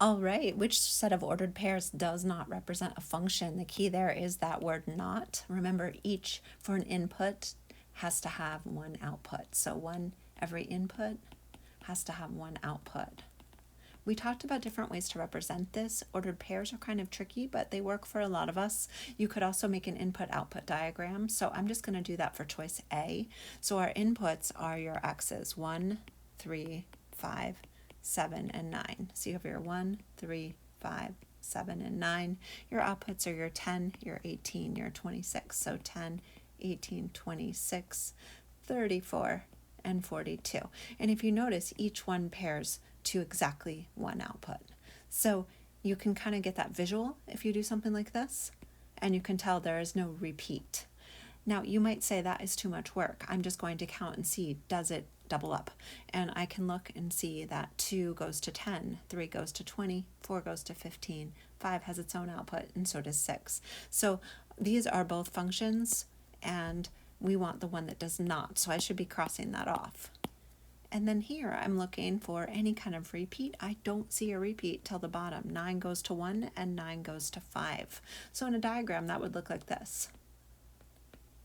All right, which set of ordered pairs does not represent a function? The key there is that word not. Remember, each for an input has to have one output. So every input has to have one output. We talked about different ways to represent this. Ordered pairs are kind of tricky, but they work for a lot of us. You could also make an input-output diagram. So I'm just going to do that for choice A. So our inputs are your x's, 1, 3, 5, 7, and 9. So you have your 1, 3, 5, 7, and 9. Your outputs are your 10, your 18, your 26. So 10, 18, 26, 34, and 42. And if you notice, each one pairs to exactly one output. So you can kind of get that visual if you do something like this, and you can tell there is no repeat. Now you might say that is too much work. I'm just going to count and see, does it double up? And I can look and see that 2 goes to 10, 3 goes to 20, 4 goes to 15, 5 has its own output, and so does 6. So these are both functions, and we want the one that does not, so I should be crossing that off. And then here I'm looking for any kind of repeat. I don't see a repeat till the bottom. 9 goes to 1 and 9 goes to 5. So in a diagram that would look like this.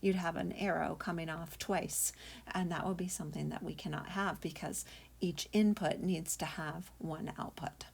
You'd have an arrow coming off twice, and that would be something that we cannot have because each input needs to have one output.